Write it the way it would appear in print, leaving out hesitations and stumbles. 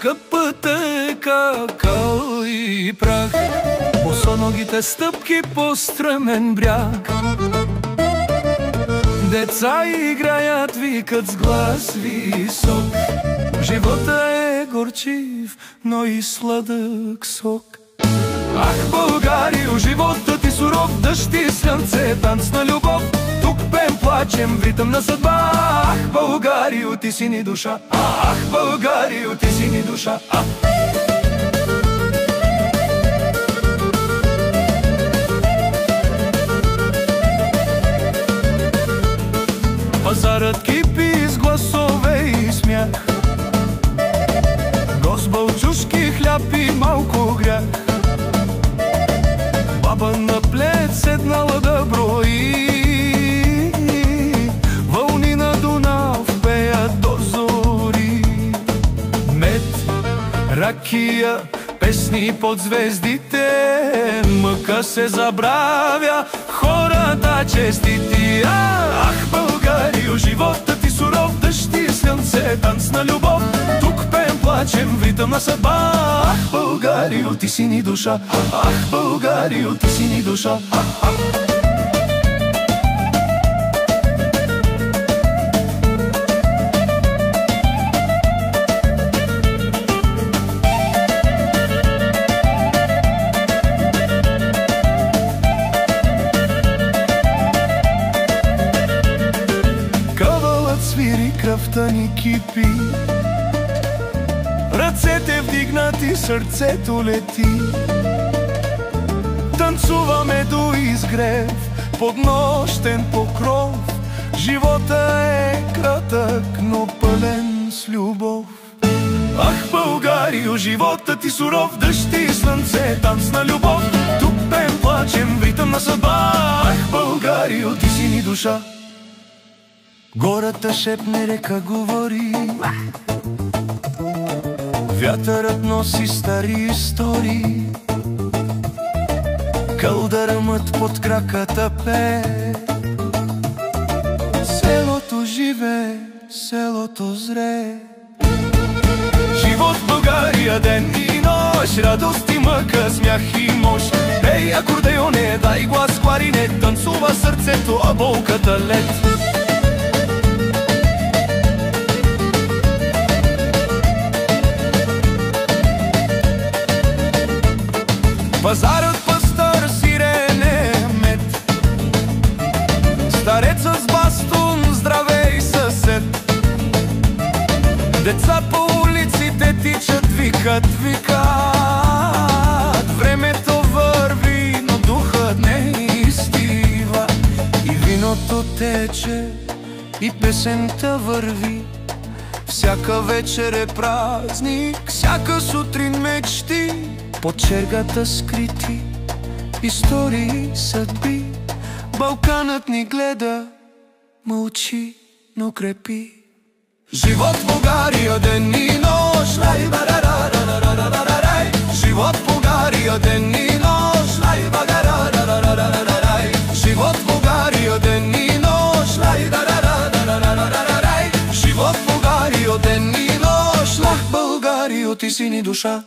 скъпата какао и прах, босоногите стъпки по стръмен бряг. Деца играят, викат с глас висок. Живота е горчив, но и сладък сок. Ах, Българио, животът ти суров, дъжд и слънце, танц на любов. Тук пеем, плачем, в ритъм на съдба. Ах, Българио, ти си ни душа. Ах, Българио, ти си ни душа. Пазарът кипи с гласове и смях, госбъл, чушки, хляб и малко грях. Баба на плед седнала да брои, вълни на Дунав пеят до зори. Мед, ракия, песни под звездите, мъка се забравя, хората честити. Ах, Българио, животът ти суров, дъжд и слънце, танц на любов. Тук пеем, плачем, в ритъм на съдба. Ах, Българио, ти си ни душа. Ах, Българио, ти си ни душа. Свири, кръвта ни кипи, ръцете вдигнати, сърцето лети. Танцуваме до изгрев под нощен покров. Живота е кратък, но пълен с любов. Ах, Българио, животът ти суров, дъжд и слънце, танц на любов. Тук пеем, плачем, в ритъм на съдба. Ах, Българио, ти си ни душа. Гората шепне, река говори, вятърът носи стари истории. Кълдърмът под краката пее, селото живее, селото зрее. Живот в България ден и нощ, радост и мъка, смях и мощ. Ей, акордеоне, дай глас, кларинет, танцува сърцето, а болката лед. Пазарът пъстър, сирене, мед, старецът с бастун, здравей съсед. Деца по улиците тичат, викат, викат. Времето върви, но духът не изстива. И виното тече, и песента върви. Всяка вечер е празник, всяка сутрин мечти. Под чергата скрити истории, съдби. Балканът ни гледа, мълчи, но крепи. Живот в България ден и нощ, лай барарарарарарарай. Живот в България ден и нощ, лай барарарарарарай. Живот в България ден и нощ, лай барарарарарарай. Живот в България ден и нощ, лах, Българио, ти си ни душа.